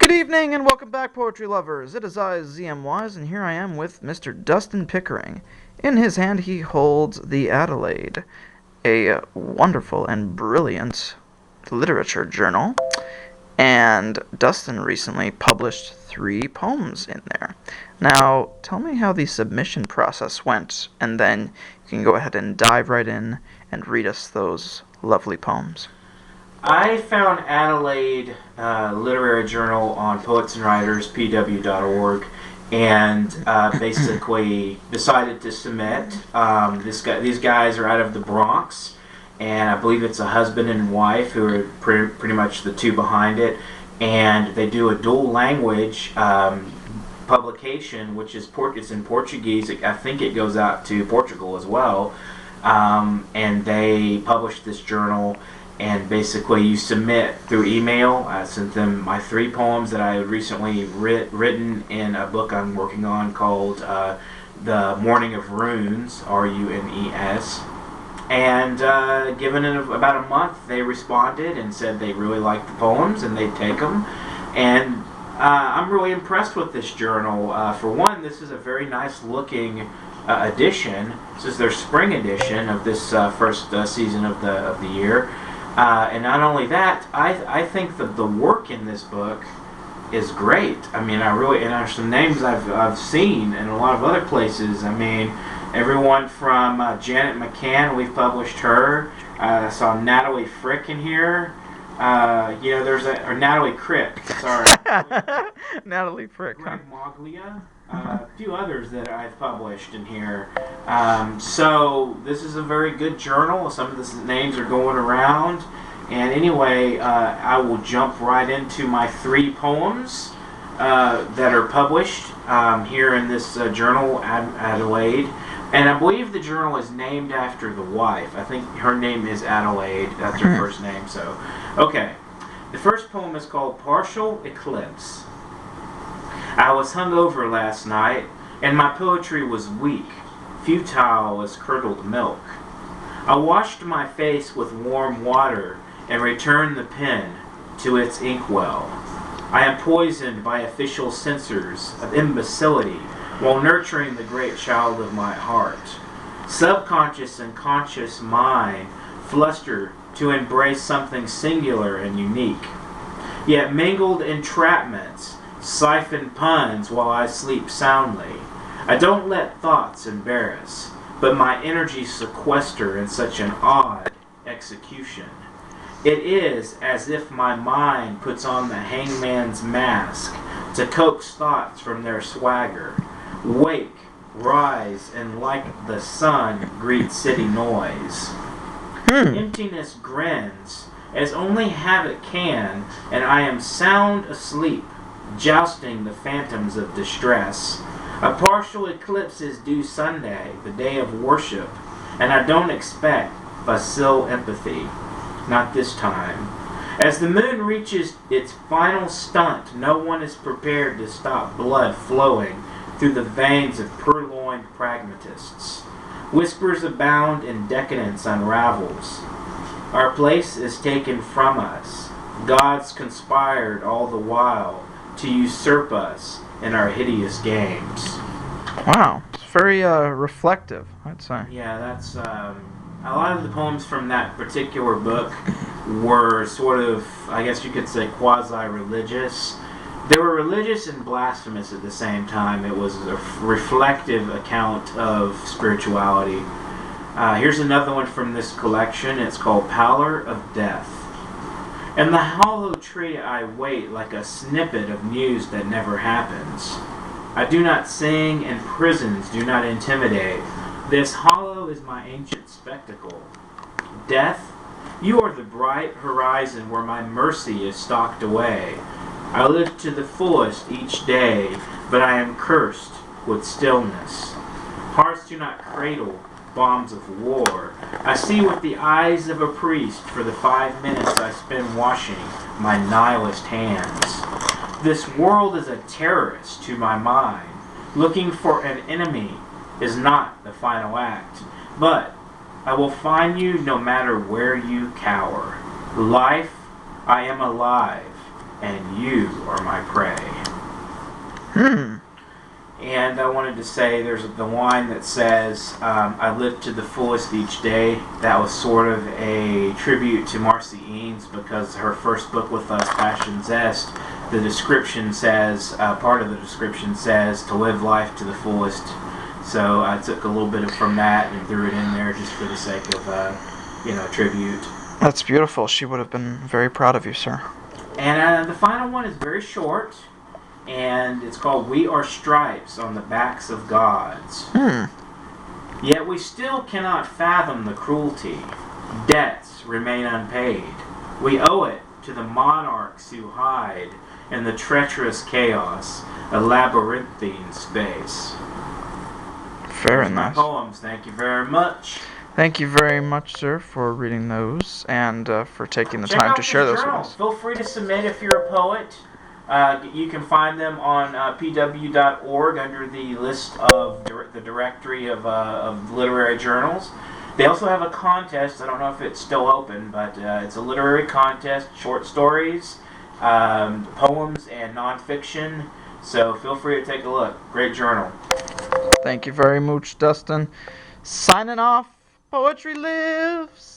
Good evening and welcome back, poetry lovers. It is I, ZM Wise, and here I am with Mr. Dustin Pickering. In his hand he holds the Adelaide, a wonderful and brilliant literature journal, and Dustin recently published 3 poems in there. Now, tell me how the submission process went, and then you can go ahead and dive right in and read us those lovely poems. I found Adelaide Literary Journal on poetsandwriterspw.org and basically decided to submit. These guys are out of the Bronx, and I believe it's a husband and wife who are pretty much the two behind it, and they do a dual language publication, which is it's in Portuguese. I think it goes out to Portugal as well, and they published this journal. And basically you submit through email. I sent them my 3 poems that I had recently written in a book I'm working on called The Morning of Runes, R-U-N-E-S. And given it about a month, they responded and said they really liked the poems and they'd take them. And I'm really impressed with this journal. For one, this is a very nice looking edition. This is their spring edition of this first season of the year. And not only that, I think that the work in this book is great. I mean, and there's some names I've seen in a lot of other places. I mean, everyone from Janet McCann, we've published her. I saw Natalie Frick in here. Or Natalie Crick, sorry. Natalie Frick, Greg Moglia. A few others that I've published in here. So this is a very good journal. Some of the names are going around. And anyway, I will jump right into my 3 poems that are published here in this journal, Adelaide. And I believe the journal is named after the wife. I think her name is Adelaide. That's her first name. So, okay. The first poem is called Partial Eclipse. I was hungover last night, and my poetry was weak, futile as curdled milk. I washed my face with warm water and returned the pen to its inkwell. I am poisoned by official censors of imbecility while nurturing the great child of my heart. Subconscious and conscious mind fluster to embrace something singular and unique. Yet mingled entrapments siphon puns while I sleep soundly. I don't let thoughts embarrass, but my energy sequester in such an odd execution. It is as if my mind puts on the hangman's mask to coax thoughts from their swagger. Wake, rise, and like the sun greet city noise. Emptiness grins, as only habit can, and I am sound asleep, jousting the phantoms of distress. A partial eclipse is due Sunday, the day of worship, and I don't expect facile empathy. Not this time. As the moon reaches its final stunt, no one is prepared to stop blood flowing through the veins of purloined pragmatists. Whispers abound and decadence unravels. Our place is taken from us. Gods conspired all the while to usurp us in our hideous games. Wow, it's very reflective, I'd say. Yeah, that's a lot of the poems from that particular book were sort of, I guess you could say, quasi-religious. They were religious and blasphemous at the same time. It was a reflective account of spirituality. Here's another one from this collection. It's called Pallor of Death. In the hollow tree I wait like a snippet of news that never happens. I do not sing, and prisons do not intimidate. This hollow is my ancient spectacle. Death, you are the bright horizon where my mercy is stocked away. I live to the fullest each day, but I am cursed with stillness. Hearts do not cradle bombs of war. I see with the eyes of a priest for the 5 minutes I spend washing my nihilist hands. This world is a terrorist to my mind. Looking for an enemy is not the final act, but I will find you no matter where you cower. Life, I am alive. and you are my prey. Hmm. And I wanted to say there's the line that says, I live to the fullest each day. That was sort of a tribute to Marcy Eames because her first book with us, Passion Zest, the description says, part of the description says, to live life to the fullest. So I took a little bit from that and threw it in there just for the sake of, tribute. That's beautiful. She would have been very proud of you, sir. And the final one is very short. And it's called We Are Stripes on the Backs of Gods. Yet we still cannot fathom the cruelty. Debts remain unpaid. We owe it to the monarchs who hide in the treacherous chaos, a labyrinthine space. Very Those are my nice. poems. Thank you very much. Thank you very much, sir, for reading those and for taking the Check time out to this share those with journal. us. Feel free to submit if you're a poet. You can find them on pw.org under the list of the directory of literary journals. They also have a contest. I don't know if it's still open, but it's a literary contest, short stories, poems, and nonfiction. So feel free to take a look. Great journal. Thank you very much, Dustin. Signing off. Poetry lives.